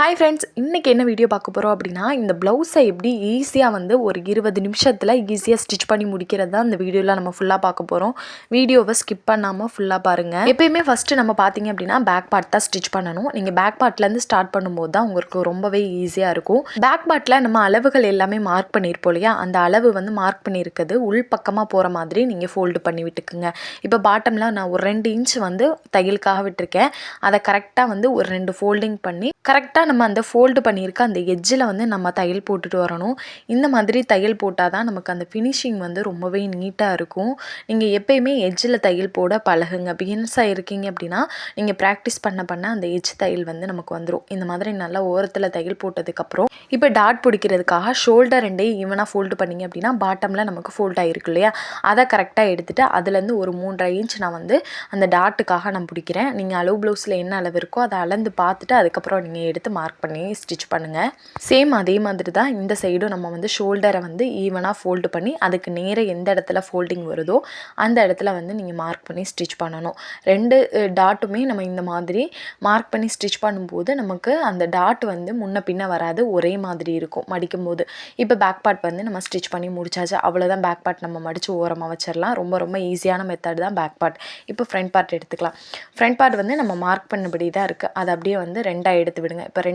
Hi friends, இன்றைக்கி என்ன video பார்க்க போகிறோம் அப்படின்னா, இந்த ப்ளவுஸை எப்படி ஈஸியாக வந்து ஒரு 20 நிமிஷத்தில் ஈஸியாக ஸ்டிச் பண்ணி முடிக்கிறது தான் இந்த வீடியோவில் நம்ம ஃபுல்லாக பார்க்க போகிறோம். வீடியோவை ஸ்கிப் பண்ணாமல் ஃபுல்லாக பாருங்கள். எப்பயுமே ஃபஸ்ட்டு நம்ம பார்த்தீங்க அப்படின்னா பேக் பார்ட் தான் ஸ்டிச் பண்ணணும். நீங்கள் பேக் பார்ட்லேருந்து ஸ்டார்ட் பண்ணும்போது தான் உங்களுக்கு ரொம்பவே ஈஸியாக இருக்கும். பேக் பார்ட்டில் நம்ம அளவுகள் எல்லாமே மார்க் பண்ணியிருப்போம் இல்லையா, அந்த அளவு வந்து மார்க் பண்ணியிருக்கிறது உள் பக்கமாக போகிற மாதிரி நீங்கள் ஃபோல்டு பண்ணி விட்டுக்குங்க. இப்போ பாட்டமில் நான் ஒரு 2 இன்ச் வந்து தையலுக்காக விட்டுருக்கேன். அதை கரெக்டாக வந்து ஒரு 2 ஃபோல்டிங் பண்ணி கரெக்டாக நம்ம அந்த ஃபோல்டு பண்ணியிருக்க அந்த எட்ஜில் வந்து நம்ம தையல் போட்டுட்டு வரணும். இந்த மாதிரி தையல் போட்டால் தான் நமக்கு அந்த ஃபினிஷிங் வந்து ரொம்பவே நீட்டாக இருக்கும். நீங்கள் எப்பயுமே எட்ஜில் தையல் போட பழகுங்க. பிகினர்ஸாக இருக்கீங்க அப்படின்னா நீங்கள் ப்ராக்டிஸ் பண்ண அந்த எட்ஜ் தையல் வந்து நமக்கு வந்துடும். இந்த மாதிரி நல்லா ஓரத்தில் தையல் போட்டதுக்கப்புறம் இப்போ டாட் பிடிக்கிறதுக்காக ஷோல்டர் 2 ஈவனாக ஃபோல்டு பண்ணிங்க அப்படின்னா பாட்டமில் நமக்கு ஃபோல்ட் ஆகிருக்கு இல்லையா, அதை கரெக்டாக எடுத்துகிட்டு அதுலேருந்து ஒரு 3.5 இன்ச் நான் வந்து அந்த டாட்டுக்காக நான் பிடிக்கிறேன். நீங்கள் அளவு ப்ளவுஸில் என்ன அளவு இருக்கோ அதை அளந்து பார்த்துட்டு அதுக்கப்புறம் நீங்கள் எடுத்து மார்க் பண்ணி ஸ்டிச் பண்ணுங்கள். சேம் அதே மாதிரி தான் இந்த சைடும் நம்ம வந்து ஷோல்டரை வந்து ஈவனாக ஃபோல்டு பண்ணி அதுக்கு நேராக எந்த இடத்துல ஃபோல்டிங் வருதோ அந்த இடத்துல வந்து நீங்கள் மார்க் பண்ணி ஸ்டிச் பண்ணணும். 2 டாட்டுமே நம்ம இந்த மாதிரி மார்க் பண்ணி ஸ்டிச் பண்ணும்போது நமக்கு அந்த டாட் வந்து முன்ன பின்ன வராது, ஒரே மாதிரி இருக்கும் மடிக்கும் போது. இப்போ பேக் பார்ட் வந்து நம்ம ஸ்டிச் பண்ணி முடிச்சாச்சு. அவ்வளோதான். பேக் பார்ட் நம்ம மடித்து ஓரமாக வச்சிடலாம். ரொம்ப ஈஸியான மெத்தட் தான் பேக் பார்ட். இப்போ ஃப்ரண்ட் பார்ட் எடுத்துக்கலாம். ஃப்ரண்ட் பார்ட் வந்து நம்ம மார்க் பண்ணபடி தான் இருக்குது. அதை அப்படியே வந்து 2 எடுத்து விடுங்க. இப்போ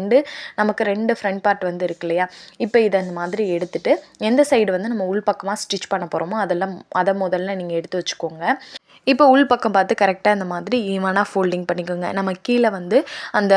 நமக்கு 2 ஃப்ரண்ட் பார்ட் வந்து இருக்கு இல்லையா, இப்போ இதை அந்த மாதிரி எடுத்துகிட்டு எந்த சைடு வந்து நம்ம உள் பக்கமாக ஸ்டிச் பண்ண போகிறோமோ அதை முதல்ல நீங்கள் எடுத்து வச்சுக்கோங்க. இப்போ உள் பக்கம் பார்த்து கரெக்டாக இந்த மாதிரி ஈவனாக ஃபோல்டிங் பண்ணிக்கோங்க. நம்ம கீழே வந்து அந்த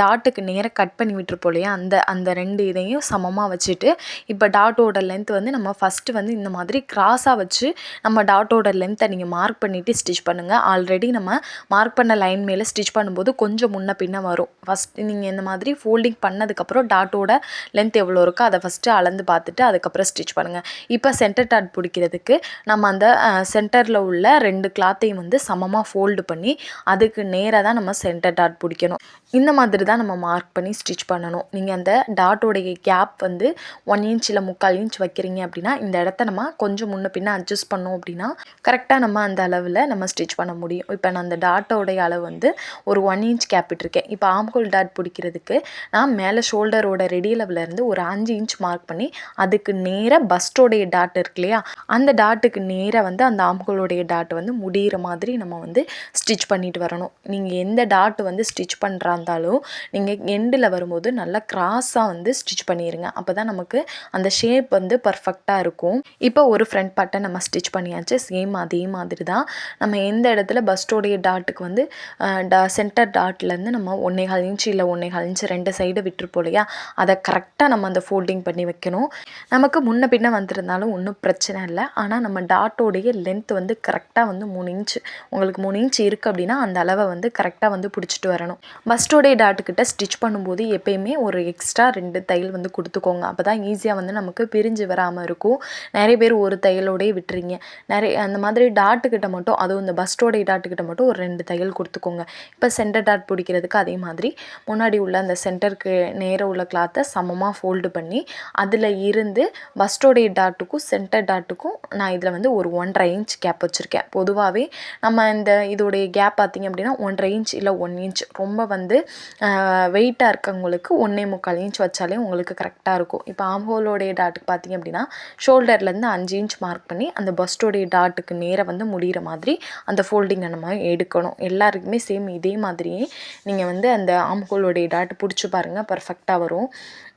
டாட்டுக்கு நேராக கட் பண்ணி விட்டுருப்போம் இல்லையா, அந்த 2 இதையும் சமமாக வச்சுட்டு இப்போ டாட்டோட லென்த் வந்து நம்ம ஃபஸ்ட்டு வந்து இந்த மாதிரி கிராஸாக வச்சு நம்ம டாட்டோட லென்த்தை நீங்கள் மார்க் பண்ணிவிட்டு ஸ்டிச் பண்ணுங்கள். ஆல்ரெடி நம்ம மார்க் பண்ண லைன் மேலே ஸ்டிச் பண்ணும்போது கொஞ்சம் முன்ன பின்ன வரும். ஃபஸ்ட்டு நீங்கள் இந்த மாதிரி ஃபோல்டிங் பண்ணதுக்கப்புறம் டாட்டோட லென்த் எவ்வளோ இருக்கோ அதை ஃபஸ்ட்டு அளந்து பார்த்துட்டு அதுக்கப்புறம் ஸ்டிச் பண்ணுங்கள். இப்போ சென்டர் டாட் பிடிக்கிறதுக்கு நம்ம அந்த சென்டரில் உள்ள 2 கிளாத்தையும் வந்து சமமாக ஃபோல்டு பண்ணி அதுக்கு நேராக தான் நம்ம சென்டர் டாட் பிடிக்கணும். இந்த மாதிரி தான் நம்ம மார்க் பண்ணி ஸ்டிச் பண்ணணும். நீங்கள் அந்த டாட்டோடைய கேப் வந்து 1 இன்ச் இல்லை 3/4 இன்ச் வைக்கிறீங்க அப்படின்னா இந்த இடத்த நம்ம கொஞ்சம் முன்ன பின்ன அட்ஜஸ்ட் பண்ணோம் அப்படின்னா கரெக்டாக நம்ம அந்த அளவில் நம்ம ஸ்டிச் பண்ண முடியும். இப்போ நான் அந்த டாட்டோடைய அளவு வந்து ஒரு 1 இன்ச் கேப் விட்டுருக்கேன். இப்போ ஆம்ஹோல் டாட் பிடிக்கிறதுக்கு நான் மேலே ஷோல்டரோட ரெடி லெவலேருந்து ஒரு 5 இன்ச் மார்க் பண்ணி அதுக்கு நேராக பஸ்டோடைய டாட் இருக்கு இல்லையா, அந்த டாட்டுக்கு நேராக வந்து அந்த ஆம்ஹோலோடைய டாட் வந்து முடிகிற மாதிரி நம்ம வந்து ஸ்டிச் பண்ணிட்டு வரணும். நீங்கள் எந்த டாட் வந்து ஸ்டிச் பண்ணுறா இருந்தாலும் நீங்கள் எண்டில் வரும்போது நல்லா கிராஸாக வந்து ஸ்டிச் பண்ணிடுங்க. அப்போ தான் நமக்கு அந்த ஷேப் வந்து பர்ஃபெக்டாக இருக்கும். இப்போ ஒரு ஃப்ரண்ட் பார்ட்டை நம்ம ஸ்டிச் பண்ணியாச்சு. சேம் அதே மாதிரி தான் நம்ம எந்த இடத்துல பஸ்டோடைய டாட்டுக்கு வந்து சென்டர் டாட்லேருந்து நம்ம 1.25 இன்ச் இல்லை 1.25 இன்ச் 2 சைடு விட்டுருப்போம் இல்லையா, அதை கரெக்டாக நம்ம அந்த ஃபோல்டிங் பண்ணி வைக்கணும். நமக்கு முன்ன பின்ன வந்திருந்தாலும் ஒன்றும் பிரச்சனை இல்லை. ஆனால் நம்ம டாட்டோடைய லென்த் வந்து கரெக்டாக வந்து 3 இன்ச், உங்களுக்கு 3 இன்ச் இருக்குது அப்படின்னா அந்த அளவை வந்து கரெக்டாக வந்து பிடிச்சிட்டு வரணும். பஸ்டோடைய டாட்டுக்கிட்ட ஸ்டிச் பண்ணும்போது எப்பயுமே ஒரு எக்ஸ்ட்ரா 2 தையல் வந்து கொடுத்துக்கோங்க. அப்போ தான் ஈஸியாக வந்து நமக்கு பிரிஞ்சு வராமல் இருக்கும். நிறைய பேர் ஒரு தையலோடையே விட்டுறீங்க. அந்த மாதிரி டாட்டுக்கிட்ட மட்டும், அதுவும் இந்த பஸ்டோடைய டாட்டுக்கிட்ட மட்டும் ஒரு 2 தையல் கொடுத்துக்கோங்க. இப்போ சென்டர் டாட் பிடிக்கிறதுக்கு அதே மாதிரி முன்னாடி உள்ள அந்த சென்டருக்கு நேராக உள்ள கிளாத்தை சமமாக ஃபோல்டு பண்ணி அதில் இருந்து பஸ்டோடைய டாட்டுக்கும் சென்டர் டாட்டுக்கும் நான் இதில் வந்து ஒரு 1.5 இன்ச் கேப் வச்சுருக்கேன். பொதுவாகவே நம்ம இதோடைய கேப் பார்த்திங்க அப்படின்னா 1.5 இன்ச் இல்லை 1 இன்ச். ரொம்ப வந்து வெயிட்டாக இருக்கவங்களுக்கு 1.25 இன்ச் வச்சாலே உங்களுக்கு கரெக்டாக இருக்கும். இப்போ ஆம்ஹோலோடைய டாட்டுக்கு பார்த்திங்க அப்படின்னா ஷோல்டர்லேருந்து 5 இன்ச் மார்க் பண்ணி அந்த பஸ்டோடைய டாட்டுக்கு நேராக வந்து முடிகிற மாதிரி அந்த ஃபோல்டிங்கை நம்ம எடுக்கணும். எல்லாருக்குமே சேம் இதே மாதிரியே நீங்கள் வந்து அந்த ஆம்ஹோலோடைய டாட் பிடிச்சி பாருங்கள், பர்ஃபெக்டாக வரும்.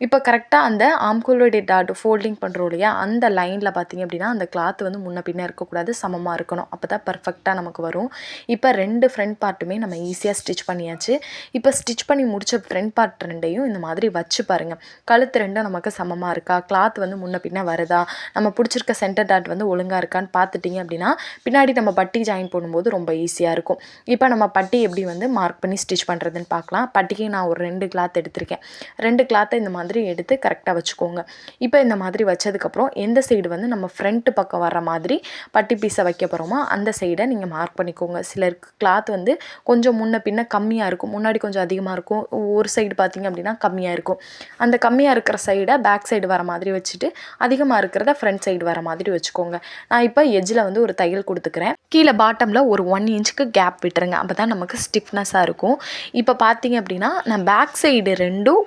இப்போ கரெக்டாக அந்த ஆம்ஹோலோடைய டாட் ஃபோல்டிங் பண்ணுறோம் இல்லையா, அந்த லைனில் பார்த்திங்க அப்படின்னா அந்த கிளாத் வந்து முன்ன பின்ன இருக்கக்கூடாது, சமமாக இருக்கணும். அப்போ தான் பர்ஃபெக்டாக நமக்கு வரும். இப்போ 2 ஃப்ரண்ட் பார்ட்டுமே நம்ம ஈஸியாக ஸ்டிச் பண்ணியாச்சு. இப்போ ஸ்டிச் பண்ணி முடித்த ஃப்ரண்ட் பார்ட் 2ஐயும் இந்த மாதிரி வச்சு பாருங்கள். கழுத்து 2 நமக்கு சமமாக இருக்கா, கிளாத் வந்து முன்ன பின்ன வருதா, நம்ம பிடிச்சிருக்க சென்டர் டாட் வந்து ஒழுங்காக இருக்கான்னு பார்த்துட்டிங்க அப்படின்னா பின்னாடி நம்ம பட்டி ஜாயின் பண்ணும்போது ரொம்ப ஈஸியாக இருக்கும். இப்போ நம்ம பட்டி எப்படி வந்து மார்க் பண்ணி ஸ்டிச் பண்ணுறதுன்னு பார்க்கலாம். பட்டிக்கு நான் ஒரு 2 கிளாத் எடுத்திருக்கேன். 2 கிளாத்தை இந்த மாதிரி எடுத்து கரெக்டாக வச்சுக்கோங்க. இப்போ இந்த மாதிரி வச்சதுக்கப்புறம் எந்த சைடு வந்து நம்ம ஃப்ரண்ட் பக்கம் வர மாதிரி பட்டி பீஸை வைக்க போகிறோமோ அந்த சைடை நீங்கள் மார்க் பண்ணிக்கோங்க. சிலருக்கு கிளாத் வந்து கொஞ்சம் முன்ன பின்ன கம்மியாக இருக்கும். முன்னாடி கொஞ்சம் அதிகமாக இருக்கும், ஒரு சைடு பார்த்திங்க அப்படின்னா கம்மியாக இருக்கும். அந்த கம்மியாக இருக்கிற சைடை பேக் சைடு வர மாதிரி வச்சுட்டு அதிகமாக இருக்கிறத ஃப்ரண்ட் சைடு வர மாதிரி வச்சுக்கோங்க. நான் இப்போ எஜ்ஜில் வந்து ஒரு தையல் கொடுத்துக்கிறேன். கீழே பாட்டமில் ஒரு 1 இன்ச்சுக்கு கேப் விட்டுருங்க, அப்போ தான் நமக்கு ஸ்டிஃப்னஸாக இருக்கும். இப்போ பார்த்திங்க அப்படின்னா நான் பேக் சைடு ரெண்டும்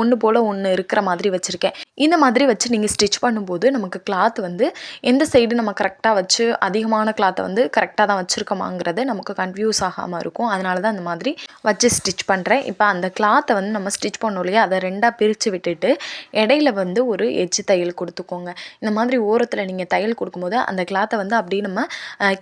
ஒன்று போல் ஒன்று இருக்கிற மாதிரி வச்சுருக்கேன். இந்த மாதிரி வச்சு நீங்கள் ஸ்டிச் பண்ணும்போது நமக்கு கிளாத் வந்து எந்த சைடு நம்ம கரெக்டாக வச்சு அதிகமான கிளாத்தை வந்து கரெக்டாக தான் வச்சுருக்கோமாங்கிறது நமக்கு கன்ஃபியூஸ் ஆகாமல் இருக்கும். அதனால தான் இந்த மாதிரி வச்சு ஸ்டிச் பண்ணுறேன். இப்போ அந்த கிளாத்தை வந்து நம்ம ஸ்டிச் பண்ணோம் இல்லையா, அதை 2ஆக பிரித்து விட்டுட்டு இடையில வந்து ஒரு எட்ஜ் தையல் கொடுத்துக்கோங்க. இந்த மாதிரி ஓரத்தில் நீங்கள் தையல் கொடுக்கும்போது அந்த கிளாத்தை வந்து அப்படியே நம்ம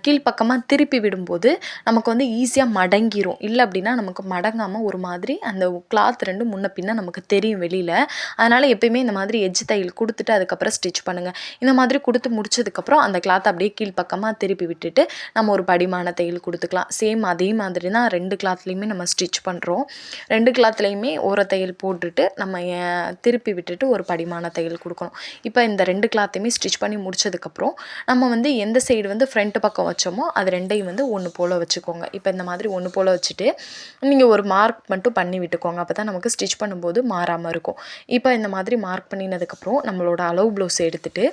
கீழ்ப்பக்கமாக திருப்பி விடும்போது நமக்கு வந்து ஈஸியாக மடங்கிரும். இல்லை அப்படின்னா நமக்கு மடங்காமல் ஒரு மாதிரி அந்த கிளாத் ரெண்டும் முன்ன பின்ன நமக்கு தெரியும் வெளியில். அதனால் எப்பயுமே இந்த மாதிரி எட்ஜ் தையல் கொடுத்துட்டு அதுக்கப்புறம் ஸ்டிச் பண்ணுங்கள். இந்த மாதிரி கொடுத்து முடிச்சதுக்கப்புறம் அந்த கிளாத்தை அப்படியே கீழ்ப்பக்கமாக திருப்பி விட்டுட்டு நம்ம ஒரு படிமான தையல் கொடுத்துக்கலாம். சேம் அதே மாதிரி தான் 2 கிளாத்லேயுமே நம்ம ஸ்டிச் பண்ணுறோம். 2 கிளாத்லேயுமே ஒரு தையல் போட்டுட்டு நம்ம திருப்பி விட்டுட்டு ஒரு படிமான தையல் கொடுக்கணும். இப்போ இந்த 2 கிளாத்தையுமே ஸ்டிச் பண்ணி முடிச்சதுக்கப்புறம் நம்ம வந்து எந்த சைடு வந்து ஃப்ரண்ட் பக்கம் வச்சோமோ அது 2ஐயும் வந்து ஒன்று போல் வச்சுக்கோங்க. இப்போ இந்த மாதிரி ஒன்று போல் வச்சுட்டு நீங்கள் ஒரு மார்க் மட்டும் பண்ணி விட்டுக்கோங்க, அப்போ தான் நமக்கு ஸ்டிச் பண்ணும்போது மாறாமல் இருக்கும். இப்போ இந்த மாதிரி மார்க் பண்ணினதுக்கப்புறம் நம்மளோட அளவு ப்ளவுஸ் எடுத்துகிட்டு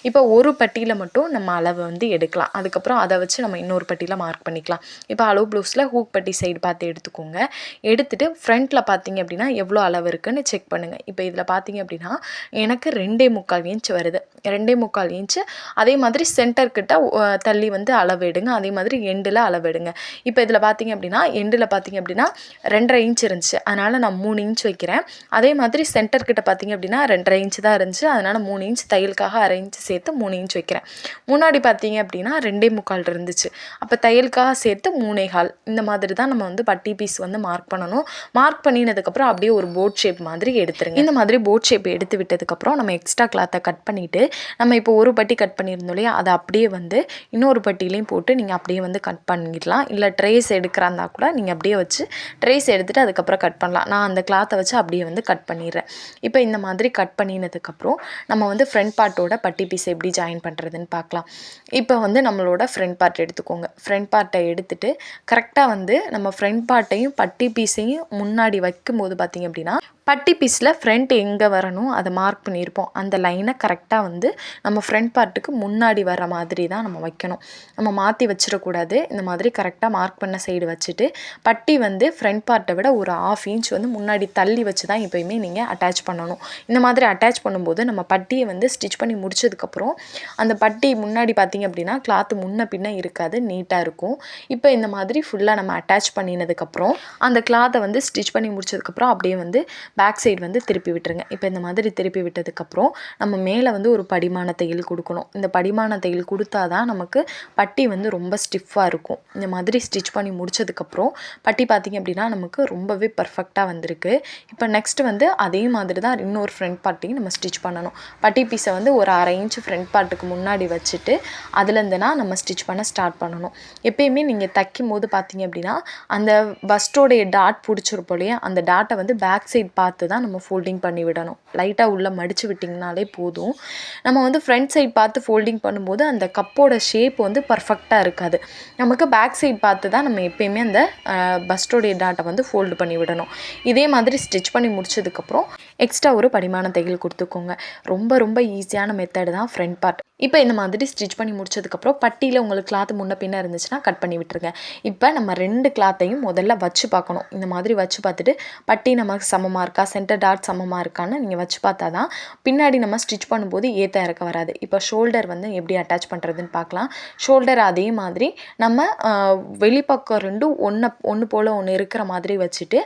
இப்போ ஒரு பட்டியில் மட்டும் நம்ம அளவை வந்து எடுக்கலாம். அதுக்கப்புறம் அதை வச்சு நம்ம இன்னொரு பட்டியில் மார்க் பண்ணிக்கலாம். இப்போ அளவு ப்ளவுஸில் ஹூக் பட்டி சைடு பார்த்து எடுத்துக்கோங்க. எடுத்துகிட்டு ஃப்ரண்ட்டில் பார்த்தீங்க அப்படின்னா எவ்வளோ அளவு இருக்குதுன்னு செக் பண்ணுங்கள். இப்போ இதில் பார்த்தீங்க அப்படின்னா எனக்கு 2.25 இன்ச் வருது. 2.25 இன்ச்சு. அதே மாதிரி சென்டர்கிட்ட தள்ளி வந்து அளவு எடுங்க, அதே மாதிரி எண்டில் அளவு எடுங்க. இப்போ இதில் பார்த்தீங்க அப்படின்னா எண்டில் பார்த்தீங்க அப்படின்னா 2.5 இன்ச் இருந்துச்சு, அதனால் நான் 3 இன்ச் வைக்கிறேன். அதே மாதிரி சென்டர்கிட்ட பார்த்தீங்க அப்படின்னா 2.5 இன்ச் தான் இருந்துச்சு, அதனால் 3 இன்ச் தையலுக்காக 1/2 இன்ச் சேர்த்து 3 இன்ச் வைக்கிறேன். முன்னாடி பார்த்தீங்க அப்படின்னா 2.25 இருந்துச்சு, அப்போ தையலுக்காக சேர்த்து 3.25. இந்த மாதிரி தான் நம்ம வந்து பட்டி பீஸ் வந்து மார்க் பண்ணணும். மார்க் பண்ணினதுக்கப்புறம் அப்படியே ஒரு போட் ஷேப் மாதிரி எடுத்துருங்க. இந்த மாதிரி போட் ஷேப் எடுத்து விட்டதுக்கப்புறம் நம்ம எக்ஸ்ட்ரா கிளாத்தை கட் பண்ணிவிட்டு நம்ம இப்போ ஒரு பட்டி கட் பண்ணியிருந்தோம் இல்லையா, அதை அப்படியே வந்து இன்னொரு பட்டிலையும் போட்டு நீங்கள் அப்படியே வந்து கட் பண்ணிடலாம். இல்லை ட்ரேஸ் எடுக்கிறா இருந்தால் கூட நீங்கள் அப்படியே வச்சு ட்ரேஸ் எடுத்துகிட்டு அதுக்கப்புறம் கட் பண்ணலாம். நான் அந்த கிளாத்தை வச்சு அப்படியே வந்து கட் பண்ணிடுறேன். இப்போ இந்த மாதிரி கட் பண்ணினதுக்கப்புறம் நம்ம வந்து ஃப்ரண்ட் பார்ட்டோட பட்டி பீஸ் எப்படி ஜாயின் பண்ணுறதுன்னு பார்க்கலாம். இப்போ வந்து நம்மளோட ஃப்ரண்ட் பார்ட் எடுத்துக்கோங்க. ஃப்ரண்ட் பார்ட்டை எடுத்துகிட்டு கரெக்டாக வந்து நம்ம ஃப்ரண்ட் பார்ட்டையும் பட்டி பீஸையும் முன்னாடி வைக்கும்போது பார்த்திங்க அப்படின்னா பட்டி பீஸில் ஃப்ரண்ட் எங்கே வரணும் அதை மார்க் பண்ணியிருப்போம். அந்த லைனை கரெக்டாக வந்து நம்ம ஃப்ரண்ட் பார்ட்டுக்கு முன்னாடி வர மாதிரி தான் நம்ம வைக்கணும். நம்ம மாற்றி வச்சிடக்கூடாது. இந்த மாதிரி கரெக்டாக மார்க் பண்ண சைடு வச்சுட்டு பட்டி வந்து ஃப்ரண்ட் பார்ட்டை விட ஒரு 1/2 இன்ச் வந்து முன்னாடி தள்ளி வச்சு தான் எப்போயுமே நீங்கள் அட்டாச் பண்ணணும். இந்த மாதிரி அட்டாச் பண்ணும்போது நம்ம பட்டியை வந்து ஸ்டிச் பண்ணி முடிச்சதுக்கப்புறம் அந்த பட்டி முன்னாடி பார்த்திங்க அப்படின்னா கிளாத்து முன்ன பின்ன இருக்காது, நீட்டாக இருக்கும். இப்போ இந்த மாதிரி ஃபுல்லாக நம்ம அட்டாச் பண்ணினதுக்கப்புறம் அந்த கிளாத்தை வந்து ஸ்டிச் பண்ணி முடிச்சதுக்கப்புறம் அப்படியே வந்து பேக் சைடு வந்து திருப்பி விட்டுருங்க. இப்போ இந்த மாதிரி திருப்பி விட்டதுக்கப்புறம் நம்ம மேலே வந்து ஒரு படிமான தையல் கொடுக்கணும். இந்த படிமான தையல் கொடுத்தா தான் நமக்கு பட்டி வந்து ரொம்ப ஸ்டிஃபாக இருக்கும். இந்த மாதிரி ஸ்டிச் பண்ணி முடிச்சதுக்கப்புறம் பட்டி பார்த்திங்க அப்படின்னா நமக்கு ரொம்பவே பர்ஃபெக்டாக வந்திருக்கு. இப்போ நெக்ஸ்ட்டு வந்து அதே மாதிரி தான் இன்னொரு ஃப்ரண்ட் பார்ட்டையும் நம்ம ஸ்டிச் பண்ணணும். பட்டி பீஸை வந்து ஒரு 1/2 இன்ச் ஃப்ரண்ட் பார்ட்டுக்கு முன்னாடி வச்சுட்டு அதுலேருந்துனா நம்ம ஸ்டிச் பண்ண ஸ்டார்ட் பண்ணணும். எப்பயுமே நீங்கள் தைக்கும் போது பார்த்திங்க அப்படின்னா அந்த பஸ்டோடைய டாட் பிடிச்சிருப்போம் இல்லையா, அந்த டாட்டை வந்து பேக் சைட் பார்த்து தான் நம்ம ஃபோல்டிங் பண்ணி விடணும். லைட்டாக உள்ளே மடித்து விட்டிங்கனாலே போதும். நம்ம வந்து ஃப்ரண்ட் சைட் பார்த்து ஃபோல்டிங் பண்ணும்போது அந்த கப்போட ஷேப் வந்து பர்ஃபெக்டாக இருக்காது. நமக்கு பேக் சைட் பார்த்து தான் நம்ம எப்பயுமே அந்த பஸ்டோடைய டாட்டை வந்து ஃபோல்டு பண்ணி விடணும். இதே மாதிரி ஸ்டிச் பண்ணி முடிச்சதுக்கப்புறம் எக்ஸ்ட்ரா ஒரு படிமான தையல் கொடுத்துக்கோங்க. ரொம்ப ரொம்ப ஈஸியான மெத்தடு தான் ஃப்ரண்ட் பார்ட். இப்போ இந்த மாதிரி ஸ்டிச் பண்ணி முடிச்சதுக்கப்புறம் பட்டியில் உங்களுக்கு கிளாத் முன்ன பின்ன இருந்துச்சுன்னா கட் பண்ணி விட்டுருங்க. இப்போ நம்ம 2 கிளாத்தையும் முதல்ல வச்சு பார்க்கணும். இந்த மாதிரி வச்சு பார்த்துட்டு பட்டி நமக்கு சமமாக இருக்கா, சென்டர் டாட் சமமாக இருக்கான்னு நீங்கள் வச்சு பார்த்தா தான் பின்னாடி நம்ம ஸ்டிச் பண்ணும்போது ஏற்ற இறக்க வராது. இப்போ ஷோல்டர் வந்து எப்படி அட்டாச் பண்ணுறதுன்னு பார்க்கலாம். ஷோல்டர் அதே மாதிரி நம்ம வெளிப்பக்கம் ரெண்டும் ஒன்று போல் ஒன்று இருக்கிற மாதிரி வச்சுட்டு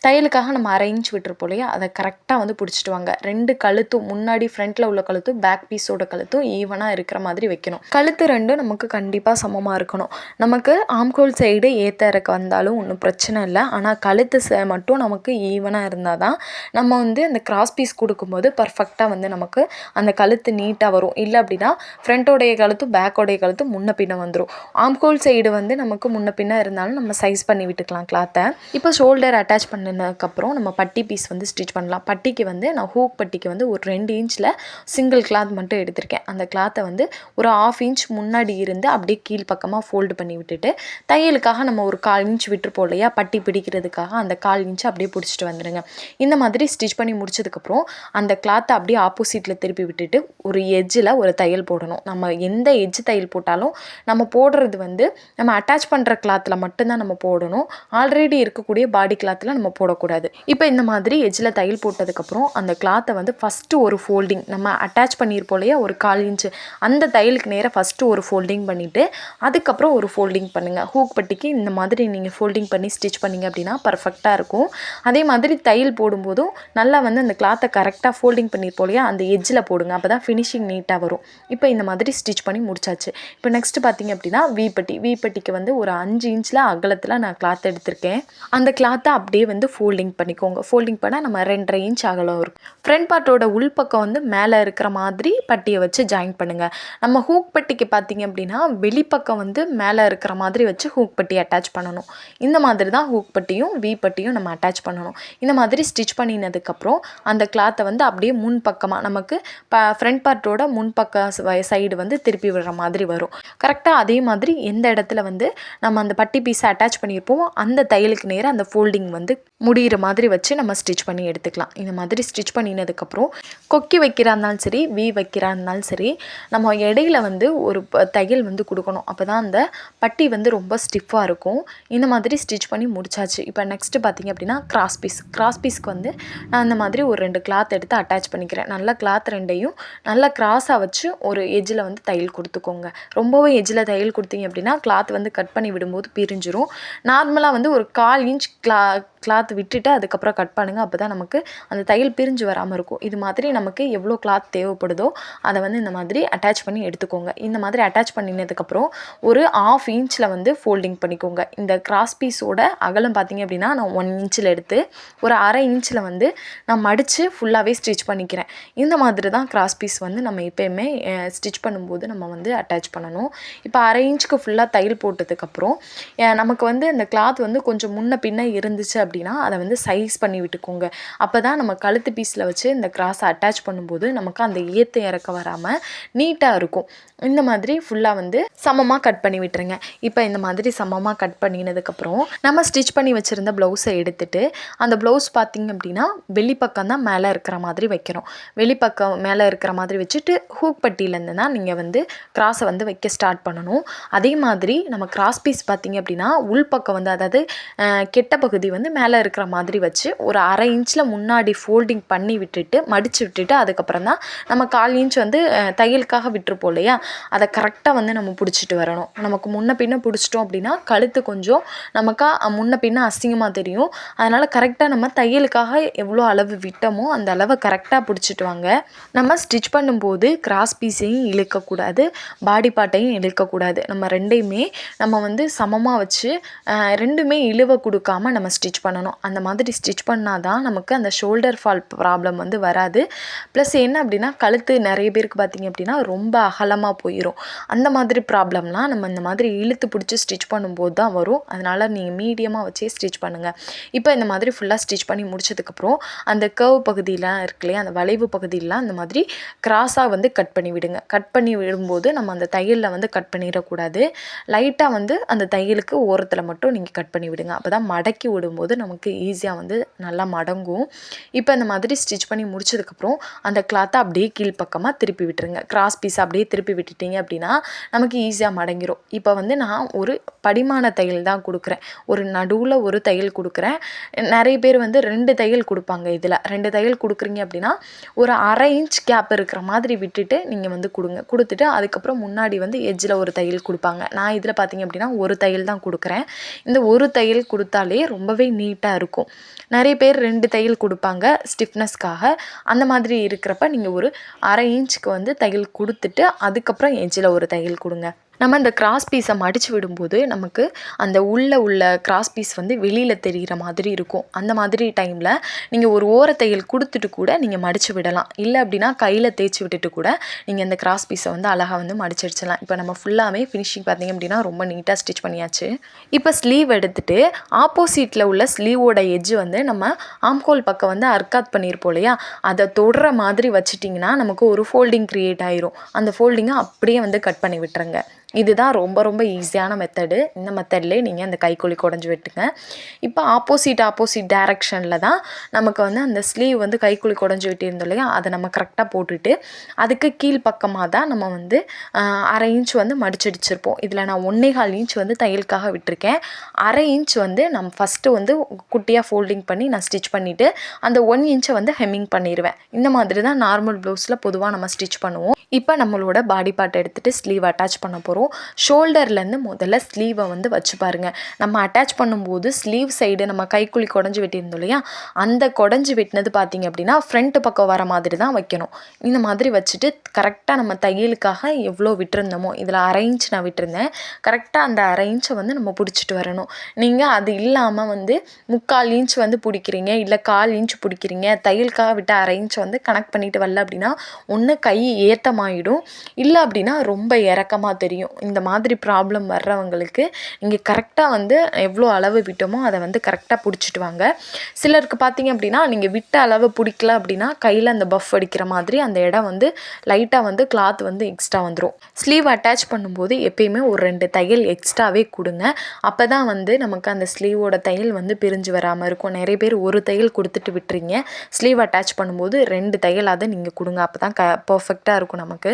தையலுக்காக நம்ம 1/2 இன்ச் விட்டுருப்போம் இல்லையா, அதை கரெக்டாக வந்து பிடிச்சிட்டு வாங்க. 2 கழுத்தும் முன்னாடி ஃப்ரண்ட்டில் உள்ள கழுத்தும் பேக் பீஸோட கழுத்தும் ஈவனாக இருக்கிற மாதிரி வைக்கணும். கழுத்து ரெண்டும் நமக்கு கண்டிப்பாக சமமாக இருக்கணும். நமக்கு ஆம்கோல் சைடு ஏற்ற இறக்க வந்தாலும் ஒன்றும் பிரச்சனை இல்லை, ஆனால் கழுத்து மட்டும் நமக்கு ஈவனாக இருந்தால் தான் நம்ம வந்து அந்த கிராஸ் பீஸ் கொடுக்கும்போது பர்ஃபெக்டாக வந்து நமக்கு அந்த கழுத்து நீட்டாக வரும். இல்லை அப்படின்னா ஃப்ரண்ட்டோடைய கழுத்தும் பேக்கோடைய கழுத்தும் முன்ன பின்ன வந்துடும். ஆம்கோல் சைடு வந்து நமக்கு முன்ன பின்ன இருந்தாலும் நம்ம சைஸ் பண்ணி விட்டுக்கலாம் கிளாத்தை. இப்போ ஷோல்டர் அட்டாச் பண்ணதுக்கப்புறம் நம்ம பட்டி பீஸ் வந்து ஸ்டிச் பண்ணலாம். பட்டிக்கு வந்து நான் ஹூக் பட்டிக்கு வந்து ஒரு 2 இன்ச்சில் சிங்கிள் கிளாத் மட்டும் எடுத்திருக்கேன். அந்த கிளாத்தை வந்து ஒரு 1/2 இன்ச் முன்னாடி இருந்து அப்படியே கீழ் பக்கமாக ஃபோல்டு பண்ணி விட்டுட்டு தையலுக்காக நம்ம ஒரு 1/4 இன்ச் விட்டுருப்போம் இல்லையா, பட்டி பிடிக்கிற வைக்கிறதுக்காக அந்த 1/4 இன்ச் அப்படியே பிடிச்சிட்டு வந்துடுங்க. இந்த மாதிரி ஸ்டிச் பண்ணி முடிச்சதுக்கப்புறம் அந்த கிளாத்தை அப்படியே ஆப்போசிட்டில் திருப்பி விட்டுட்டு ஒரு எட்ஜில் ஒரு தையல் போடணும். நம்ம எந்த எட்ஜ் தையல் போட்டாலும் நம்ம போடுறது வந்து நம்ம அட்டாச் பண்ணுற கிளாத்தில் மட்டும்தான் நம்ம போடணும். ஆல்ரெடி இருக்கக்கூடிய பாடி கிளாத்தில் நம்ம போடக்கூடாது. இப்போ இந்த மாதிரி எட்ஜில் தையல் போட்டதுக்கப்புறம் அந்த கிளாத்தை வந்து ஃபஸ்ட்டு ஒரு ஃபோல்டிங் நம்ம அட்டாச் பண்ணியிருப்போம் இல்லையா ஒரு 1/4 இன்ச்சு அந்த தையலுக்கு நேராக ஃபஸ்ட்டு ஒரு ஃபோல்டிங் பண்ணிவிட்டு அதுக்கப்புறம் ஒரு ஃபோல்டிங் பண்ணுங்கள். ஹூக் பட்டிக்கு இந்த மாதிரி நீங்கள் ஃபோல்டிங் பண்ணி ஸ்டிச் பண்ணிங்க அப்படின்னா பர்ஃபெக்டாக இருக்கும். அதே மாதிரி தையல் போடும்போதும் நல்லா வந்து அந்த கிளாத்தை கரெக்டாக ஃபோல்டிங் பண்ணியிருப்போம் இல்லையா அந்த எட்ஜில் போடுங்க. அப்போ தான் ஃபினிஷிங் நீட்டாக வரும். இப்போ இந்த மாதிரி ஸ்டிச் பண்ணி முடிச்சாச்சு. இப்போ நெக்ஸ்ட் பார்த்திங்க அப்படின்னா வீப்பட்டிக்கு வந்து ஒரு 5 இன்ச்சில் அகலத்தில் நான் கிளாத் எடுத்திருக்கேன். அந்த கிளாத்தை அப்படியே வந்து ஃபோல்டிங் பண்ணிக்கோங்க. ஃபோல்டிங் பண்ணால் நம்ம 2.5 இன்ச் அகலம் இருக்கும். ஃப்ரண்ட் பார்ட்டோட உள்பக்கம் வந்து மேலே இருக்கிற மாதிரி பட்டியை வச்சு ஜாயின் பண்ணுங்கள். நம்ம ஹூக் பட்டிக்கு பார்த்திங்க அப்படின்னா வெளிப்பக்கம் வந்து மேலே இருக்கிற மாதிரி வச்சு ஹூக் பட்டி அட்டாச் பண்ணணும். இந்த மாதிரி தான் ஹூக் பட்டியும் பட்டியும் நம்ம அட்டாச் பண்ணணும். இந்த மாதிரி ஸ்டிச் பண்ணினதுக்கப்புறம் அந்த கிளாத்தை வந்து அப்படியே முன்பக்கமாக நமக்கு ஃப்ரண்ட் பார்ட்டோட முன்பக்க சைடு வந்து திருப்பி விடுற மாதிரி வரும். கரெக்டாக அதே மாதிரி எந்த இடத்துல வந்து நம்ம அந்த பட்டி பீஸை அட்டாச் பண்ணியிருப்போம் அந்த தையலுக்கு நேராக அந்த ஃபோல்டிங் வந்து முடிகிற மாதிரி வச்சு நம்ம ஸ்டிச் பண்ணி எடுத்துக்கலாம். இந்த மாதிரி ஸ்டிச் பண்ணினதுக்கப்புறம் கொக்கி வைக்கிறா இருந்தாலும் சரி வைக்கிறா இருந்தாலும் சரி நம்ம இடையில வந்து ஒரு தையல் வந்து கொடுக்கணும். அப்போ தான் அந்த பட்டி வந்து ரொம்ப ஸ்டிஃபாக இருக்கும். இந்த மாதிரி ஸ்டிச் பண்ணி முடிச்சாச்சு. இப்போ நெக்ஸ்ட்டு பார்த்திங்க அப்படின்னா கிராஸ் பீஸ்க்கு வந்து நான் இந்த மாதிரி ஒரு 2 கிளாத் எடுத்து அட்டாச் பண்ணிக்கிறேன். நல்லா கிளாத் 2ஐயும் நல்லா கிராஸாக வச்சு ஒரு எஜ்ஜில் வந்து தையல் கொடுத்துக்கோங்க. ரொம்பவே எஜ்ஜில் தையல் கொடுத்தீங்க அப்படின்னா கிளாத் வந்து கட் பண்ணி விடும்போது பிரிஞ்சிரும். நார்மலாக வந்து ஒரு 1/4 இன்ச் கிளாத் விட்டுட்டு அதுக்கப்புறம் கட் பண்ணுங்கள். அப்போ தான் நமக்கு அந்த தையல் பிரிஞ்சு வராமல் இருக்கும். இது மாதிரி நமக்கு எவ்வளோ கிளாத் தேவைப்படுதோ அதை வந்து இந்த மாதிரி அட்டாச் பண்ணி எடுத்துக்கோங்க. இந்த மாதிரி அட்டாச் பண்ணினதுக்கப்புறம் ஒரு 1/2 இன்ச்சில் வந்து ஃபோல்டிங் பண்ணிக்கோங்க. இந்த கிராஸ் பீஸோட அகலம் பார்த்திங்க அப்படின்னா நான் 1 இன்ச்சில் எடுத்து ஒரு 1/2 இன்ச்சில் வந்து நான் மடித்து ஃபுல்லாகவே ஸ்டிச் பண்ணிக்கிறேன். இந்த மாதிரி தான் கிராஸ் பீஸ் வந்து நம்ம எப்போயுமே ஸ்டிச் பண்ணும்போது நம்ம வந்து அட்டாச் பண்ணணும். இப்போ 1/2 இன்ச்சுக்கு ஃபுல்லாக தையல் போட்டதுக்கப்புறம் நமக்கு வந்து இந்த கிளாத் வந்து கொஞ்சம் முன்ன பின்ன இருந்துச்சு அப்படின்னா அதை வந்து சைஸ் பண்ணி விட்டுக்கோங்க. அப்போ தான் நம்ம கழுத்து பீஸில் வச்சு இந்த கிராஸை அட்டாச் பண்ணும்போது நமக்கு அந்த ஏற்ற இறக்க வராமல் நீட்டாக இருக்கும். இந்த மாதிரி ஃபுல்லாக வந்து சமமாக கட் பண்ணி விட்டுருங்க. இப்போ இந்த மாதிரி சமமாக கட் பண்ணினதுக்கப்புறம் நம்ம ஸ்டிச் பண்ணி வச்சுருந்த ப்ளவுஸை எடுத்துகிட்டு அந்த ப்ளவுஸ் பார்த்திங்க அப்படின்னா வெளிப்பக்கம் தான் மேலே இருக்கிற மாதிரி வைக்கணும். வெளிப்பக்கம் மேலே இருக்கிற மாதிரி வச்சுட்டு ஹூக் பட்டியிலேருந்து தான் நீங்கள் வந்து கிராஸை வந்து வைக்க ஸ்டார்ட் பண்ணணும். அதே மாதிரி நம்ம கிராஸ் பீஸ் பார்த்திங்க அப்படின்னா உள்பக்கம் வந்து அதாவது கெட்ட பகுதி வந்து மேலே இருக்கிற மாதிரி வச்சு ஒரு 1/2 இன்ச்சில் முன்னாடி ஃபோல்டிங் பண்ணி விட்டுட்டு மடித்து விட்டுட்டு அதுக்கப்புறம் தான் நம்ம 1/4 இன்ச் வந்து தையலுக்காக விட்டுருப்போம் இல்லையா அதை கரெக்டாக வந்து நம்ம பிடிச்சிட்டு வரணும். நமக்கு முன்ன பின்ன பிடிச்சிட்டோம் அப்படின்னா கழுத்து கொஞ்சம் நமக்கு முன்ன பின்ன அசிங்கமாக தெரியும். அதனால் கரெக்டாக நம்ம தையலுக்காக எவ்வளோ அளவு விட்டோமோ அந்த அளவை கரெக்டாக பிடிச்சிட்டு வாங்க. நம்ம ஸ்டிச் பண்ணும்போது கிராஸ் பீஸையும் இழுக்கக்கூடாது, பாடி பார்ட்டையும் இழுக்கக்கூடாது. நம்ம ரெண்டையுமே நம்ம வந்து சமமாக வச்சு ரெண்டுமே இழுவை கொடுக்காம நம்ம ஸ்டிச் பண்ணணும். அந்த மாதிரி ஸ்டிச் பண்ணால் தான் நமக்கு அந்த ஷோல்டர் ஃபால் ப்ராப்ளம் வந்து வராது. ப்ளஸ் என்ன அப்படின்னா கழுத்து நிறைய பேருக்கு பார்த்திங்க அப்படின்னா ரொம்ப அகலமாக போயிடும். அந்த மாதிரி ப்ராப்ளம்லாம் நம்ம இந்த மாதிரி இழுத்து பிடிச்சி ஸ்டிச் பண்ணும்போது தான் வரும். அதனால் நீங்கள் மீடியமாக வச்சே ஸ்டிச் பண்ணுங்கள். இப்போ இந்த மாதிரி ஃபுல்லாக ஸ்டிச் பண்ணி முடிச்சதுக்கப்புறம் அந்த கர்வ் பகுதியெலாம் இருக்கு இல்லையா அந்த வளைவு பகுதியெலாம் இந்த மாதிரி கிராஸாக வந்து கட் பண்ணி விடுங்க. கட் பண்ணி விடும்போது நம்ம அந்த தையலில் வந்து கட் பண்ணிடக்கூடாது. லைட்டாக வந்து அந்த தையலுக்கு ஓரத்தில் மட்டும் நீங்கள் கட் பண்ணி விடுங்க. அப்போ தான் மடக்கி விடும்போது நமக்கு ஈஸியாக வந்து நல்லா மடங்கும். இப்போ இந்த மாதிரி ஸ்டிச் பண்ணி முடிச்சதுக்கப்புறம் அந்த கிளாத்தை அப்படியே கீழ்ப்பக்கமாக திருப்பி விட்டுருங்க. கிராஸ் பீஸ் அப்படியே திருப்பி விட்டுட்டிங்க அப்படின்னா நமக்கு ஈஸியாக மடங்கிடும். இப்போ வந்து நான் ஒரு படிமான தையல் தான் கொடுக்குறேன். ஒரு நடுவில் ஒரு தையல் கொடுக்குறேன். நிறைய பேர் வந்து 2 தையல் கொடுப்பாங்க. இதில் 2 தையல் கொடுக்குறீங்க அப்படின்னா ஒரு 1/2 இன்ச் கேப் இருக்கிற மாதிரி விட்டுட்டு நீங்கள் வந்து கொடுத்துட்டு அதுக்கப்புறம் முன்னாடி வந்து எட்ஜில் ஒரு தையல் கொடுப்பாங்க. நான் இதில் பார்த்திங்க அப்படின்னா ஒரு தையல் தான் கொடுக்குறேன். இந்த ஒரு தையல் கொடுத்தாலே ரொம்பவே நீட்டாக இருக்கும். நிறைய பேர் 2 தையல் கொடுப்பாங்க ஸ்டிஃப்னஸ்க்காக. அந்த மாதிரி இருக்கிறப்ப நீங்கள் ஒரு 1/2 இன்ச்சுக்கு வந்து தையல் கொடுத்துட்டு அதுக்கப்புறம் எட்ஜில் ஒரு தையல் கொடுங்க. நம்ம இந்த கிராஸ் பீஸை மடித்து விடும்போது நமக்கு அந்த உள்ள கிராஸ் பீஸ் வந்து வெளியில் தெரிகிற மாதிரி இருக்கும். அந்த மாதிரி டைமில் நீங்கள் ஒரு ஓரத்தையல் கொடுத்துட்டு கூட நீங்கள் மடித்து விடலாம். இல்லை அப்படின்னா கையில் தேய்ச்சி விட்டுட்டு கூட நீங்கள் இந்த கிராஸ் பீஸை வந்து அழகாக வந்து மடிச்சு அடிச்சிடலாம். இப்போ நம்ம ஃபுல்லாகவே ஃபினிஷிங் பார்த்திங்க அப்படின்னா ரொம்ப நீட்டாக ஸ்டிச் பண்ணியாச்சு. இப்போ ஸ்லீவ் எடுத்துகிட்டு ஆப்போசிட்டில் உள்ள ஸ்லீவோட எட்ஜ் வந்து நம்ம ஆம்கோல் பக்கம் வந்து அர்க்காத் பண்ணியிருப்போம் இல்லையா அதை தொடுற மாதிரி வச்சிட்டிங்கன்னா நமக்கு ஒரு ஃபோல்டிங் க்ரியேட் ஆயிரும். அந்த ஃபோல்டிங்கை அப்படியே வந்து கட் பண்ணி விட்டுருங்க. இதுதான் ரொம்ப ரொம்ப ஈஸியான மெத்தடு. இந்த மெத்தட்லேயே நீங்கள் அந்த கைக்குழி குடஞ்சி வெட்டுங்க. இப்போ ஆப்போசிட் டைரக்ஷனில் தான் நமக்கு வந்து அந்த ஸ்லீவ் வந்து கைக்குழி குடஞ்சி வெட்டியிருந்தோம் இல்லையா, அதை நம்ம கரெக்டாக போட்டுட்டு அதுக்கு கீழ்ப்பக்கமாக தான் நம்ம வந்து 1/2 இன்ச் வந்து மடிச்சடிச்சிருப்போம். இதில் நான் 1.25 இன்ச் வந்து தையலுக்காக விட்டுருக்கேன். 1/2 இன்ச் வந்து நம்ம ஃபஸ்ட்டு வந்து குட்டியாக ஃபோல்டிங் பண்ணி நான் ஸ்டிச் பண்ணிவிட்டு அந்த 1 இன்ச்சை வந்து ஹெம்மிங் பண்ணிடுவேன். இந்த மாதிரி தான் நார்மல் ப்ளவுஸில் பொதுவாக நம்ம ஸ்டிச் பண்ணுவோம். இப்போ நம்மளோட பாடி பார்ட் எடுத்துகிட்டு ஸ்லீவ் அட்டாச் பண்ண போகிறோம். ஷோல்டர்லேருந்து முதல்ல ஸ்லீவை வந்து வச்சு பாருங்கள். நம்ம அட்டாச் பண்ணும்போது ஸ்லீவ் சைடு நம்ம கைக்குழி குடஞ்சி வெட்டியிருந்தோம் இல்லையா, அந்த குடஞ்சி வெட்டினது பார்த்திங்க அப்படின்னா ஃப்ரண்ட் பக்கம் வர மாதிரி தான் வைக்கணும். இந்த மாதிரி வச்சுட்டு கரெக்டாக நம்ம தையலுக்காக எவ்வளோ விட்டுருந்தோமோ, இதில் 1/2 இன்ச் நான் விட்டுருந்தேன், கரெக்டாக அந்த 1/2 இன்ச்சை வந்து நம்ம பிடிச்சிட்டு வரணும். நீங்கள் அது இல்லாமல் வந்து 3/4 இன்ச் வந்து பிடிக்கிறீங்க, இல்லை 1/4 இன்ச் பிடிக்கிறீங்க, தையலுக்காக விட்டு 1/2 இன்ச் வந்து கனெக்ட் பண்ணிட்டு வரல அப்படின்னா ஒன்று கை ஏற்றமாயிடும், இல்லை அப்படின்னா ரொம்ப இறக்கமாக தெரியும். இந்த மாதிரி ப்ராப்ளம் வர்றவங்களுக்கு நீங்கள் கரெக்டாக வந்து எவ்வளோ அளவு விட்டோமோ அதை வந்து கரெக்டாக பிடிச்சிட்டு வாங்க. சிலருக்கு பார்த்தீங்க அப்படின்னா நீங்கள் விட்ட அளவு பிடிக்கல அப்படின்னா கையில் அந்த பஃப் அடிக்கிற மாதிரி அந்த இடம் வந்து லைட்டாக வந்து கிளாத் வந்து எக்ஸ்ட்ரா வந்துடும். ஸ்லீவ் அட்டாச் பண்ணும்போது எப்பயுமே ஒரு 2 தையல் எக்ஸ்ட்ராவே கொடுங்க. அப்போ தான் வந்து நமக்கு அந்த ஸ்லீவோட தையல் வந்து பிரிஞ்சு வராமல் இருக்கும். நிறைய பேர் ஒரு தையல் கொடுத்துட்டு விட்டுறீங்க. ஸ்லீவ் அட்டாச் பண்ணும்போது 2 தையலாவது நீங்கள் கொடுங்க. அப்போ தான் பர்ஃபெக்டாக இருக்கும் நமக்கு.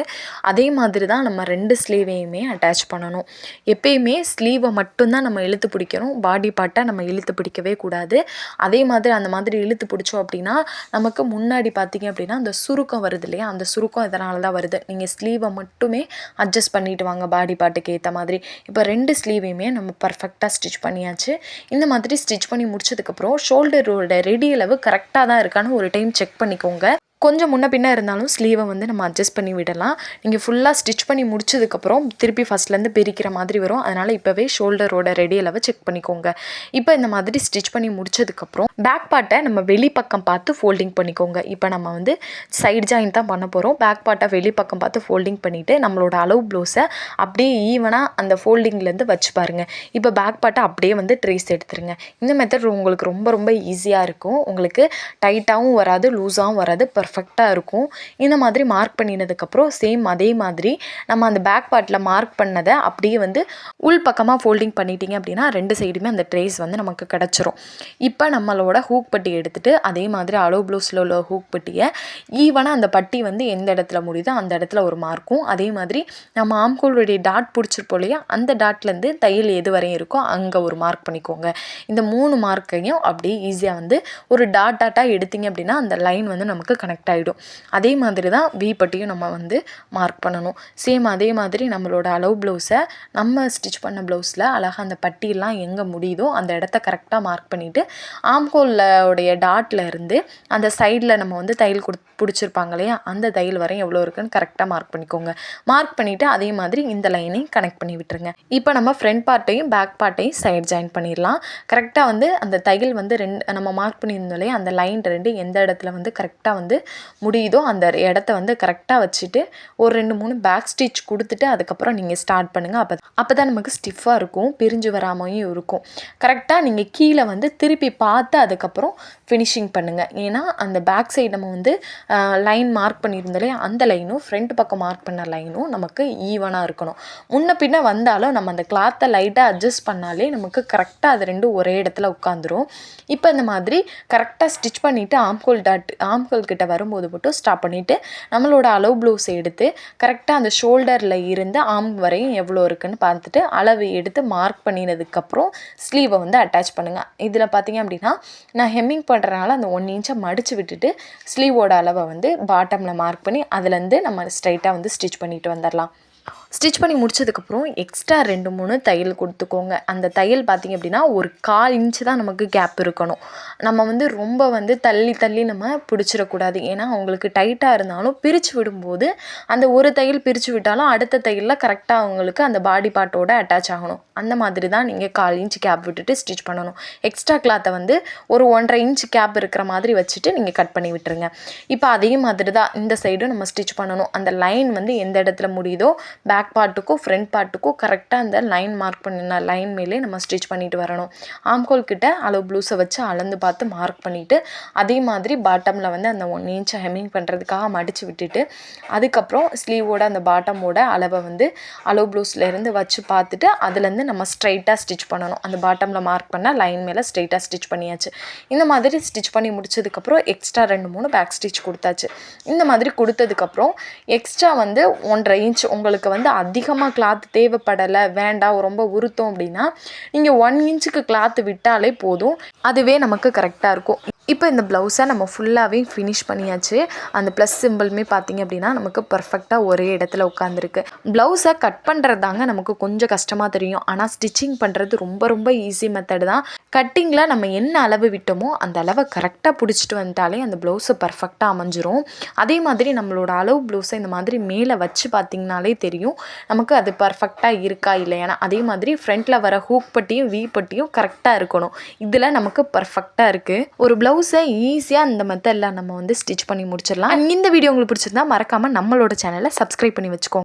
அதே மாதிரி தான் நம்ம 2 ஸ்லீவையுமே அட்டாச் பண்ணணும். எப்பயுமே ஸ்லீவை மட்டும்தான் நம்ம இழுத்து பிடிக்கணும், பாடி பார்ட்டை நம்ம இழுத்து பிடிக்கவே கூடாது. அதே மாதிரி அந்த மாதிரி இழுத்து பிடிச்சோம் அப்படின்னா நமக்கு முன்னாடி பார்த்தீங்க அப்படின்னா அந்த சுருக்கம் வருது இல்லையா, அந்த சுருக்கம் இதனால தான் வருது. நீங்கள் ஸ்லீவை மட்டுமே அட்ஜஸ்ட் பண்ணிட்டு வாங்க பாடி பார்ட்டுக்கு ஏற்ற மாதிரி. இப்போ 2 ஸ்லீவையுமே நம்ம பர்ஃபெக்டாக ஸ்டிச் பண்ணியாச்சு. இந்த மாதிரி ஸ்டிச் பண்ணி முடிச்சதுக்கப்புறம் ஷோல்டரோட ரெடி அளவு கரெக்டாக தான் இருக்கான்னு ஒரு டைம் செக் பண்ணிக்கோங்க. கொஞ்சம் முன்ன பின்ன இருந்தாலும் ஸ்லீவை வந்து நம்ம அட்ஜஸ்ட் பண்ணி விடலாம். நீங்கள் ஃபுல்லாக ஸ்டிச் பண்ணி முடிச்சதுக்கப்புறம் திருப்பி ஃபஸ்ட்லேருந்து பிரிக்கிற மாதிரி வரும். அதனால் இப்போவே ஷோல்டரோட ரெடி அளவை செக் பண்ணிக்கோங்க. இப்போ இந்த மாதிரி ஸ்டிச் பண்ணி முடிச்சதுக்கப்புறம் பேக் பார்ட்டை நம்ம வெளிப்பக்கம் பார்த்து ஃபோல்டிங் பண்ணிக்கோங்க. இப்போ நம்ம வந்து சைடு ஜாயின் தான் பண்ண போகிறோம். பேக் பார்ட்டை வெளிப்பக்கம் பார்த்து ஃபோல்டிங் பண்ணிவிட்டு நம்மளோட அளவு ப்ளவுஸை அப்படியே ஈவனாக அந்த ஃபோல்டிங்லேருந்து வச்சு பாருங்கள். இப்போ பேக் பார்ட்டை அப்படியே வந்து ட்ரேஸ் எடுத்துருங்க. இந்த மெத்தட் உங்களுக்கு ரொம்ப ரொம்ப ஈஸியாக இருக்கும். உங்களுக்கு டைட்டாகவும் வராது, லூஸாகவும் வராது, பர்ஃபெக்டாக இருக்கும். இந்த மாதிரி மார்க் பண்ணினதுக்கப்புறம் சேம் அதே மாதிரி நம்ம அந்த பேக் பார்ட்டில் மார்க் பண்ணதை அப்படியே வந்து உள் பக்கமாக ஃபோல்டிங் பண்ணிட்டீங்க அப்படின்னா 2 சைடுமே அந்த ட்ரேஸ் வந்து நமக்கு கிடச்சிரும். இப்போ நம்மளோட ஹூக் பட்டி எடுத்துகிட்டு அதே மாதிரி அளவு ப்ளவுஸில் உள்ள ஹூக் பட்டியை ஈவனாக அந்த பட்டி வந்து எந்த இடத்துல முடியுதோ அந்த இடத்துல ஒரு மார்க்கும், அதே மாதிரி நம்ம ஆம்கோலுடைய டாட் பிடிச்சிருப்போம் இல்லையா, அந்த டாட்லேருந்து தையல் எது வரையும் இருக்கோ அங்கே ஒரு மார்க் பண்ணிக்கோங்க. இந்த 3 மார்க்கையும் அப்படியே ஈஸியாக வந்து ஒரு டாட்டாக எடுத்தீங்க அப்படின்னா அந்த லைன் வந்து நமக்கு கனெக்ட் ஆகிடும். அதே மாதிரி தான் வி பட்டியும் நம்ம வந்து மார்க் பண்ணணும். சேம் அதே மாதிரி நம்மளோட அளவு ப்ளவுஸை நம்ம ஸ்டிச் பண்ண ப்ளவுஸில் அழகாக அந்த பட்டியெல்லாம் எங்கே முடியுதோ அந்த இடத்த கரெக்டாக மார்க் பண்ணிவிட்டு ஆம்கோலோடைய டாட்டில் இருந்து அந்த சைடில் நம்ம வந்து தையல் பிடிச்சிருப்பாங்க இல்லையா, அந்த தையல் வரையும் எவ்வளோ இருக்குன்னு கரெக்டாக மார்க் பண்ணிக்கோங்க. மார்க் பண்ணிவிட்டு அதே மாதிரி இந்த லைனையும் கனெக்ட் பண்ணி விட்டுருங்க. இப்போ நம்ம ஃப்ரண்ட் பார்ட்டையும் பேக் பார்ட்டையும் சைட் ஜாயின் பண்ணிடலாம். கரெக்டாக வந்து அந்த தையல் வந்து நம்ம மார்க் பண்ணியிருந்தோம் இல்லையா, அந்த லைன் 2 எந்த இடத்துல வந்து கரெக்டாக வந்து முடியுதோ அந்த இடத்த வந்து கரெக்டாக வச்சுட்டு ஒரு 2-3 பேக் ஸ்டிச் கொடுத்துட்டு அதுக்கப்புறம் நீங்கள் ஸ்டார்ட் பண்ணுங்கள். அப்போ தான் நமக்கு ஸ்டிஃபாக இருக்கும், பிரிஞ்சு வராமையும் இருக்கும். கரெக்டாக நீங்கள் கீழே வந்து திருப்பி பார்த்து அதுக்கப்புறம் ஃபினிஷிங் பண்ணுங்கள். ஏன்னா அந்த பேக் சைடு நம்ம வந்து லைன் மார்க் பண்ணியிருந்தாலே அந்த லைனும் ஃப்ரண்ட் பக்கம் மார்க் பண்ண லைனும் நமக்கு ஈவனாக இருக்கணும். முன்ன பின்ன வந்தாலும் நம்ம அந்த கிளாத்தை லைட்டாக அட்ஜஸ்ட் பண்ணாலே நமக்கு கரெக்டாக அது 2 ஒரே இடத்துல உட்காந்துரும். இப்போ இந்த மாதிரி கரெக்டாக ஸ்டிச் பண்ணிவிட்டு ஆம்கோல் கிட்ட வரும்போது மட்டும் ஸ்டாப் பண்ணிவிட்டு நம்மளோட அளவு ப்ளவுஸை எடுத்து கரெக்டாக அந்த ஷோல்டரில் இருந்து ஆம் வரையும் எவ்வளோ இருக்குன்னு பார்த்துட்டு அளவு எடுத்து மார்க் பண்ணினதுக்கப்புறம் ஸ்லீவை வந்து அட்டாச் பண்ணுங்கள். இதில் பார்த்தீங்க அப்படின்னா நான் ஹெம்மிங் பண்ணுறதுனால அந்த 1 இன்ச்சை மடித்து விட்டுட்டு ஸ்லீவோட அளவை வந்து பாட்டமில் மார்க் பண்ணி அதுலேருந்து நம்ம ஸ்ட்ரைட்டாக வந்து ஸ்டிச் பண்ணிட்டு வந்துடலாம். ஸ்டிச் பண்ணி முடிச்சதுக்கப்புறம் எக்ஸ்ட்ரா 2-3 தையல் கொடுத்துக்கோங்க. அந்த தையல் பார்த்திங்க அப்படின்னா ஒரு 1/4 இன்ச்சு தான் நமக்கு கேப் இருக்கணும். நம்ம வந்து ரொம்ப வந்து தள்ளி நம்ம பிடிச்சிடக்கூடாது. ஏன்னா அவங்களுக்கு டைட்டாக இருந்தாலும் பிரித்து விடும்போது அந்த ஒரு தையல் பிரித்து விட்டாலும் அடுத்த தையலில் கரெக்டாக அவங்களுக்கு அந்த பாடி பார்ட்டோட அட்டாச் ஆகணும். அந்த மாதிரி தான் நீங்கள் 1/4 இன்ச்சு கேப் விட்டுட்டு ஸ்டிச் பண்ணணும். எக்ஸ்ட்ரா கிளாத்தை வந்து ஒரு 1.5 இன்ச்சு கேப் இருக்கிற மாதிரி வச்சுட்டு நீங்கள் கட் பண்ணி விட்டுருங்க. இப்போ அதே மாதிரி தான் இந்த சைடும் நம்ம ஸ்டிச் பண்ணணும். அந்த லைன் வந்து எந்த இடத்துல முடியுதோ பேக் பேக் பார்ட்டுக்கும் ஃப்ரண்ட் பார்ட்டுக்கும் கரெக்டாக அந்த லைன் மார்க் பண்ணின லைன் மேலே நம்ம ஸ்டிச் பண்ணிட்டு வரணும். ஆம்கோல் கிட்ட அளவு ப்ளவுஸை வச்சு அளந்து பார்த்து மார்க் பண்ணிவிட்டு அதே மாதிரி பாட்டமில் வந்து அந்த 1 இன்ச்சை ஹெம்மிங் பண்ணுறதுக்காக மடித்து விட்டுட்டு அதுக்கப்புறம் ஸ்லீவோட அந்த பாட்டமோட அளவை வந்து அளவு ப்ளவுஸ்லேருந்து வச்சு பார்த்துட்டு அதுலேருந்து நம்ம ஸ்ட்ரைட்டாக ஸ்டிச் பண்ணணும். அந்த பாட்டமில் மார்க் பண்ண லைன் மேலே ஸ்ட்ரைட்டாக ஸ்டிச் பண்ணியாச்சு. இந்த மாதிரி ஸ்டிச் பண்ணி முடிச்சதுக்கப்புறம் எக்ஸ்ட்ரா 2-3 பேக் ஸ்டிச் கொடுத்தாச்சு. இந்த மாதிரி கொடுத்ததுக்கப்புறம் எக்ஸ்ட்ரா வந்து 1.5 இன்ச் உங்களுக்கு வந்து அதிகமாக கிளாத் தேவைப்படலை, வேண்டாம், ரொம்ப உருத்தம் அப்படின்னா நீங்கள் 1 இன்ச்சுக்கு கிளாத் விட்டாலே போதும், அதுவே நமக்கு கரெக்டாக இருக்கும். இப்போ இந்த ப்ளவுஸை நம்ம ஃபுல்லாகவே ஃபினிஷ் பண்ணியாச்சு. அந்த ப்ளஸ் சிம்பிளுமே பார்த்திங்க அப்படின்னா நமக்கு பர்ஃபெக்டாக ஒரே இடத்துல உட்காந்துருக்கு. ப்ளவுஸை கட் பண்ணுறதாங்க நமக்கு கொஞ்சம் கஷ்டமாக தெரியும், ஆனால் ஸ்டிச்சிங் பண்ணுறது ரொம்ப ரொம்ப ஈஸி மெத்தடு தான். கட்டிங்கில் நம்ம என்ன அளவு விட்டோமோ அந்த அளவை கரெக்டாக பிடிச்சிட்டு வந்துட்டாலே அந்த ப்ளவுஸை பர்ஃபெக்டாக அமைஞ்சிரும். அதே மாதிரி நம்மளோட அளவு ப்ளவுஸை இந்த மாதிரி மேலே வச்சு பார்த்திங்கனாலே தெரியும் நமக்கு அது பர்ஃபெக்டாக இருக்கா இல்லையானா. அதே மாதிரி ஃப்ரண்ட்டில் வர ஹூக் பட்டியும் வி பட்டியும் கரெக்டாக இருக்கணும். இதில் நமக்கு பர்ஃபெக்டாக இருக்குது. ஒரு ப்ளவுஸை ஈஸியாக இந்த மெத்தடில் நம்ம வந்து ஸ்டிச் பண்ணி முடிச்சிடலாம். இந்த வீடியோ உங்களுக்கு பிடிச்சிருந்தா மறக்காமல் நம்மளோட சேனலை சப்ஸ்கிரைப் பண்ணி வச்சுக்கோங்க.